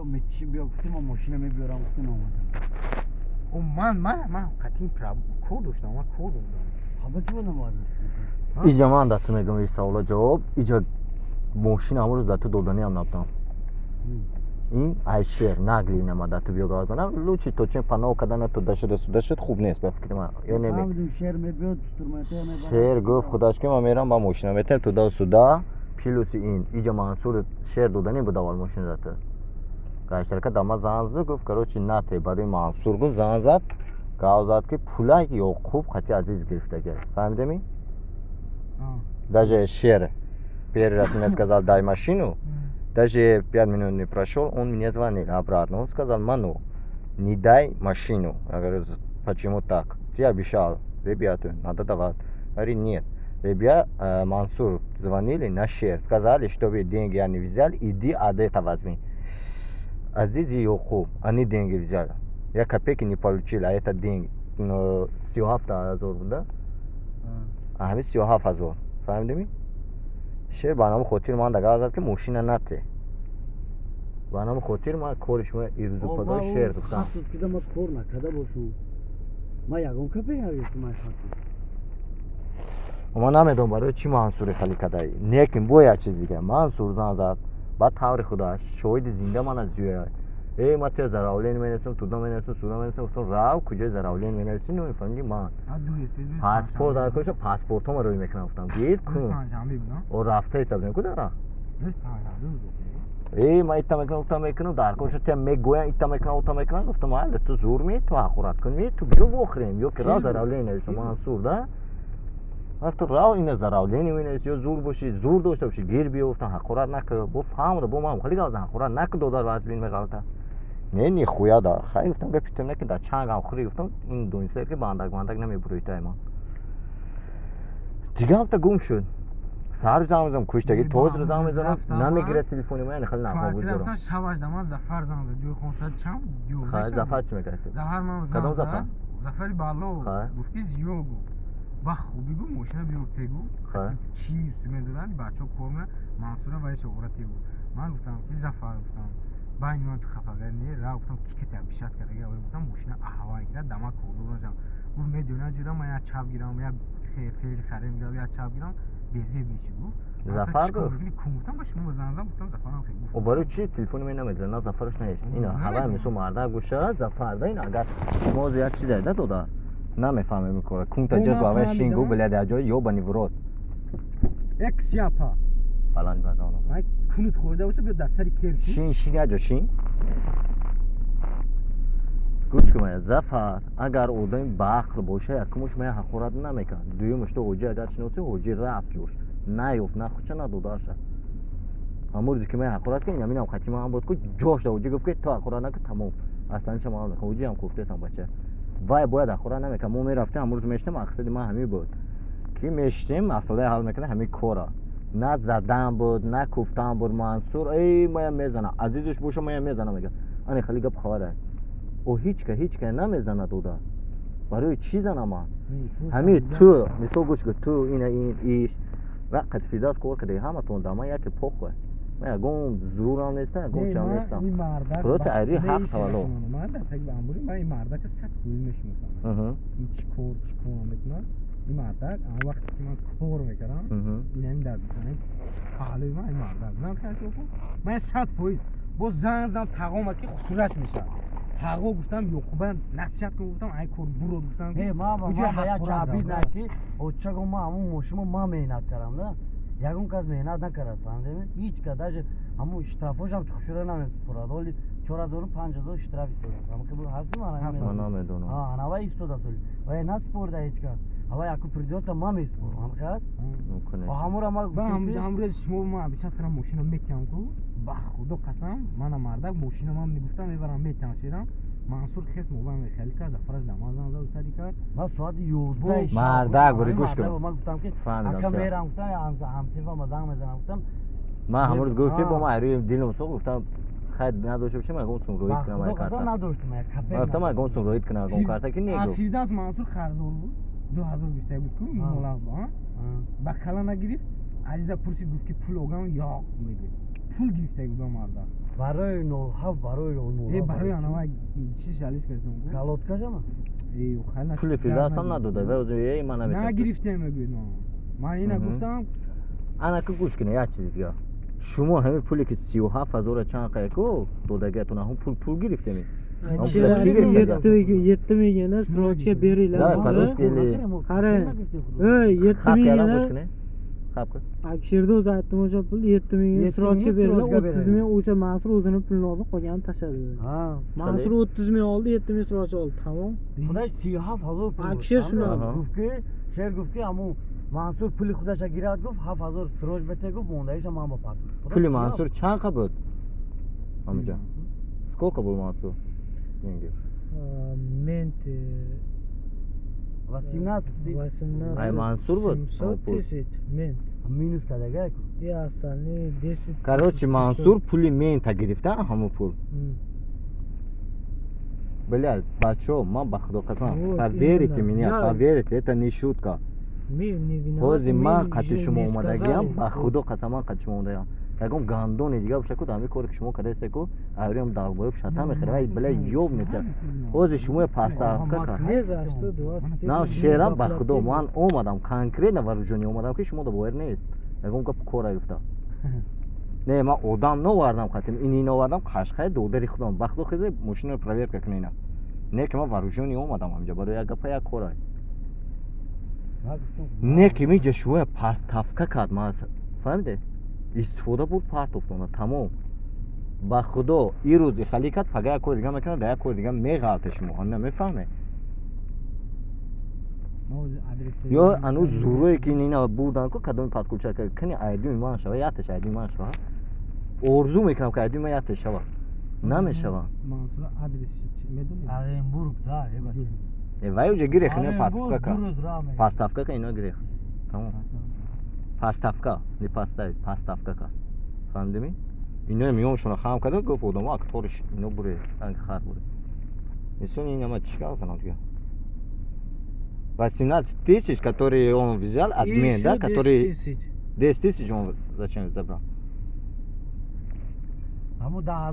بیا میچی بیا گفتیم ماشین میبرم گفتیم آمدم من قطعی کور داشتم من کور بودم خب چی بودم وارد اینجا من داد تو میگم این سوالا جواب اینجا ماشین امروز داد تو دودانی هم نبودم این ایشر نگلی نماده تو بیا گازانم لوچی تو چین پناه کردن تو دشت خوب نیست به فکر من یا نمی شهر میبیاد شهر گفت خداش که من میرم با ماشین میتم تو دا سودا پیلوسی این اینجا منصور شهر دودانی بود اول ماشین داده گاشترکه دما زنگ زد گفت کروچی نته برای منصور گفت زنگ زد گاو زد که پولای یا خوب خطی عزیز گرفته گرد فهمیده می؟ даже шер первый раз мне сказал дай машину даже 5 минут не прошел он мне звонил обратно он сказал Ману не дай машину я говорю почему так ты обещал ребята надо давать говорит нет ребята Мансур звонили на шер сказали чтобы деньги они взяли иди от это возьми Азиз и Якуб они деньги взяли я копейки не получил а это деньги 37,000 да а 37,000 فهمیدی می؟ شهر برنامه خاطر من دقیقا زد که ماشین نته برنامه خاطر من کارش ما ایروز و پدای شهر گفتم خاطر که ما کار نکرده باشم ما یکم کپی نگیرم ما خاطر ما نمیدونم برای چی منصور خالی کده نیکیم باید چیز دیگه منصور زن زد بعد طور خدا شاید زنده من از جویه ای ما تو زراولین مینرسم تو مینرسم سودا مینرسم گفتم راو کجای زراولین مینرسی نمیفهمی من پاسپورت در کجا پاسپورتم روی میکنم گفتم گیر کن او رفته حساب نکو دارم ای ما ایتا میکنم در کجا تم میگویم ایتا میکنم گفتم حالا تو زور می تو اخورت کن می تو بیو بخوریم یا که را زراولین مینرسم منصور ده تو راو این زراولین مینرسی یا زور باشی زور داشته باشی گیر بیفتم اخورت نکه بفهمم بو ما خیلی گازن اخورت نکه دادار واس بین میگالتا نه خویا دا خیلی گفتم بپیتم نه که دا چنگ هم خوری گفتم این دونیسه که باندک نمیبرویته ما دیگه هم تا گم شد سر زنگ کشتگی توز رو زنگ میزنم نمیگیره تلفن من خیلی نفهم بود رفتن شواش دما زفر زنگ زد جو 500 چم جو زفر چی میگه زفر من کدوم زفر زفری بالو گفتی زیوگو با خوبی گو ماشین بیورته گو چی است میدونن بچا کورن منصور وای شهرتی بود من گفتم که زفر گفتم باید من تو خفاگر نی را گفتم کی که بیشتر کرده گفتم ماشین احوای گیره دما کورو نجام گفت میدونه جورا من یا چاپ گیرم یا خیلی خریم گیرم یا چاپ گیرم بیزی میشی گفت زفر گفت گفتم با شما بزنم گفتم زفرم خیلی و برای چی تلفن من نمیگیره نه زفرش نیست اینا هوا میسو مردا گوشه زفر ده این اگر ما زیاد چیز ده داده نمیفهمه میکنه کنتا جا گاوه شینگو بلده جای یا بنی ورود اکس یاپا فلان بزنم من کنت خورده باشه بیا دستری کرشی شین اجا شین گوش کنم زفر اگر اودین باخر باشه یکمش من حقورت نمیکنه دویمش تو اوجی اگر شنوسی اوجی رفت جوش نیفت نه خودش ندودارشه همون روزی که من حقورت کنم اینم خطی من بود که جوش اوجی گفت که تو حقورت نکن تمام اصلا شما نکن اوجی هم گفته سم بچه وای باید حقورت نمیکنم ما میرفتیم همون روز میشتم مقصد ما همین بود که میشتیم مسئله حل میکنه همین کارا نه زدن بود نه کوفتن بود منصور ای ما میزنه عزیزش باشه ما میزنه میگه اون خیلی گپ خاره او هیچ که نمیزنه دودا برای چی زنه ما همین تو مثال گوش که تو این ایش وقت فیداس کار کردی همه تون دما یک پخه من گم زورم نیستم گم چم نیستم درست عری حق تولو من در تک باموری من این مردا که صد کویمش میکنم این چیکار میکنه این مردا اون وقتی که من کار میکردم این در میکنم حالا من این مردا نه خیلی خوب من صد پوی با زنگ زدم تقام که خسورش میشه تقو گفتم یوکوبن نصیحت کنم گفتم ای کور برو گفتم که ما باید چابید نکی او چگو ما همون موشم ما مهنت کردم نه یکم کس مهنت نکرد فهمیدی هیچ کداش همون اشترافش هم تخشوره نمیپرد ولی 4000 5000 اشتراف داد اما که هستی من نمیدونم انا ایستاد اصلی و نه سپورت هیچ کس هوا یکو پردیوت ما میسپور هم خاص میکنه همون ما امروز شما ما بیشتر فرام ماشین میتونم کو با خدا قسم من مردا ماشین ما میگفتم میبرم میتونم شیرم منصور خیس موبایل خیلی کرد فرض نمازم زد سری کرد ما ساعت 11 مردا گوری گوش کن ما گفتم که کامیرا گفتم همسه و مزاحم میزنم گفتم ما همون گفتی با ما روی دلم سوق گفتم خد نداشته باشه من گفتم رویت کنم من کارت نداشتم من گفتم من گفتم رویت کنم اون کارت که نیگو افیداس منصور خرزور بود 2000 بیشتر بود که مولا با بکلا نگرفت عزیزا پرسید گفت که پول اوگم یا میده پول گرفته بود مردا барои 07 барои 09 барои анава чиз шалиш кардам калоткажама хала пули фирдавсам надода ва ӯзи мана нагирифтем мегӯед ман ина гуфтам анака гӯш кунед як чизи дига шумо ҳамин пуле ки 37,000 чанд қайку додагиатон ҳам пул гирифтем yetti mingini srochga beringlar. Qara. Ey, 7 mingini. Qapqa. Akshirda o'zi aytdim o'sha pul 7 mingni srochga beringlar. 30 ming o'sha Mansur o'zini pulini oldi, qolganini tashladi. ha Mansur 30 ming oldi, 7 ming sroch oldi. Tamom. худаш 37,000 пул Акшир шуна. гуфти шер гуфти ҳамун мансур пули худаша гирад гуфт 7000 срож бете гуфт мондаиша ман ба пар пули Мансур чанд қа буд амҷон сколько буд Мансур деньги Мент 18 ай Мансур буд 700 тысяч мент. минус кадага И остальные 10. короче Мансур пули мента гирифта ҳамун пул блядь бачо ман ба худо қасам Вот, поверите именно. меня Я- поверите это не шутка Не виноват. ҳозир ман қати шумо омадагиам ба худо қасам ман қати шумо омадагиам ягон гандони дига боша ку ҳамин кори ки шумо кардасаку аврем далбоеб шата мехӯра ай бля ёб мекард ҳозир шумо пастафка кар Не за что 20. на шерам ба худо ман омадам конкретно варужони омадам ки шумо да бовар нест ягон гап кора гуфта не ман одам навардам қатим ини навардам қашқай додари худам ба худо хиза мошинаро проверка кунина не ки ман варужони омадам ҳамҷа барои як гапа як кора не ки миҷа шумо пастафка кард ман фаҳмиде истифода буд партофтона тамом ба худо ин рӯзи хали кард пага як кори дига мекунад да як кори дига меғалта шумо ҳамина мефаҳме ё анӯ зурое ки нина бурдан ку кадоми падкулчака кани айдими ман шава якташ айдими ман шава орзу мекунам ки айдими ман якташ шава намешава Мансур адрес медонӣ оренбург да вай уҷа гирех ина пастафка ка пастафка ка ино гирех тамом пастафка не пастай пастафка ка фаҳмидими ино миёмшона хам карда гуфт одамо акториш ино буре анги хар буре мисони инама чикар санам дига 18 тысяч которые он взял адмен да который 10 тысяч он зачем забрал ҳамун 10